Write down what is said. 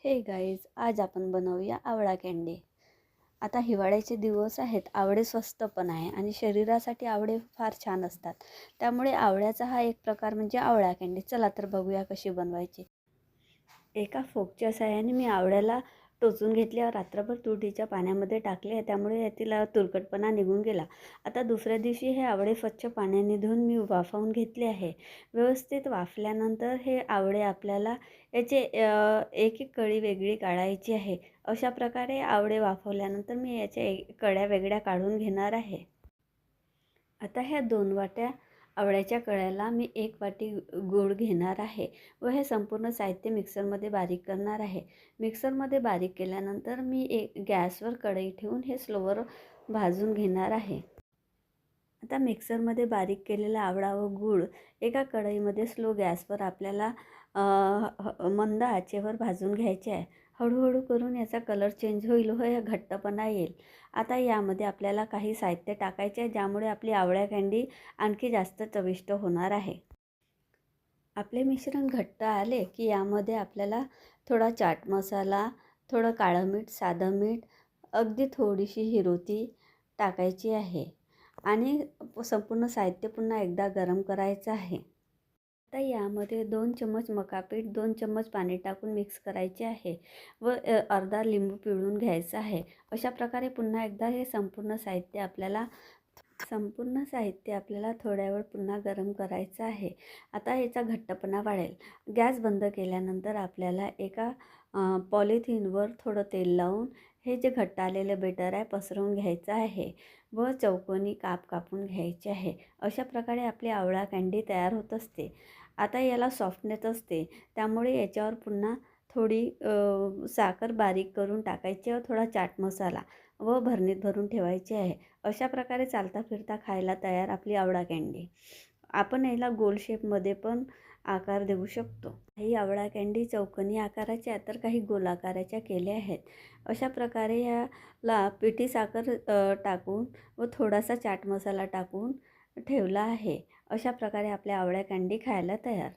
हे गाईज, आज आपण बनवूया आवळा कँडी। आता हिवाळ्याचे दिवस आहेत, आवळे स्वस्त पण आहे आणि शरीरासाठी आवळे फार छान असतात। त्यामुळे आवळ्याचा हा एक प्रकार म्हणजे आवळा कँडी। चला तर बघूया कशी बनवायची। एका फोकच्या साहाय्याने मी आवळ्याला टोचून घेतल्यावर रात्रभर तुरटीच्या पाण्यामध्ये टाकले, त्यामुळे यातील तुरकटपणा निघून गेला। आता दुसऱ्या दिवशी हे आवळे स्वच्छ पाण्याने धुवून मी वाफवून घेतले आहे। व्यवस्थित वाफल्यानंतर हे आवळे आपल्याला याचे एक एक कळी वेगळी काढायची आहे। अशा प्रकारे आवळे वाफवल्यानंतर मी याच्या कळ्या वेगळ्या काढून घेणार आहे। आता ह्या 2 वाट्या आवळ्याच्या कळ्याला मी 1 वाटी गूळ घेणार आहे व हे संपूर्ण साहित्य मिक्सरमध्ये बारीक करणार आहे। मिक्सरमध्ये बारीक केल्यानंतर मी गॅसवर कढई ठेवून हे स्लोवर भाजून घेणार आहे। आता मिक्सरमध्ये बारीक केलेला आवळा व गूळ एका कढईमध्ये स्लो गॅसवर आपल्याला मंद आचेवर भाजून घ्यायचे आहे। हळूहळू करून याचा कलर चेंज होईल व घट्टपणा येईल। आता यामध्ये आपल्याला काही साहित्य टाकायचे आहे, ज्यामुळे आपली आवळा कँडी आणखी जास्त चविष्ट होणार आहे। आपले मिश्रण घट्ट आले की यामध्ये आपल्याला थोडा चाट मसाला, थोडं काळं मीठ, साधं मीठ, अगदी थोडीशी हिरोती टाकायची आहे आणि संपूर्ण साहित्य पुन्हा एकदा गरम करायचं आहे। आता यामध्ये 2 चम्मच मकापीठ, 2 चम्मच पाणी टाकून मिक्स करायचे आहे व अर्धा लिंबू पिळून घ्यायचा आहे। अशा प्रकारे पुन्हा एकदा हे संपूर्ण साहित्य आपल्याला थोड्या वेळ पुन्हा गरम करायचं आहे। आता याचा घट्टपणा वाढेल। गॅस बंद केल्यानंतर आपल्याला एका पॉलिथिनवर थोडं तेल लावून हे जे घट्ट आलेले बेटर आहे पसरवून घ्यायचं आहे व चौकोनी काप कापून घ्यायचे आहे। अशा प्रकारे आपली आवळा कँडी तयार होत असते। आता याला सॉफ्टनेस असते, त्यामुळे याच्यावर पुन्हा थोडी साखर बारीक करून टाकायची व थोडा चाट मसाला व भरणीत भरून ठेवायचे आहे। अशा प्रकारे चालता फिरता खायला तयार आपली आवळा कँडी। आपण याला गोल शेपमध्ये पण आकार देऊ शकतो। काही आवळा कँडी चौकोनी आकाराच्या तर काही गोल आकाराच्या केल्या आहेत। अशा प्रकारे याला पिठी साखर टाकून व थोडासा चाट मसाला टाकून ठेवला आहे। अशा प्रकारे आपल्या आवळा कँडी खायला तयार।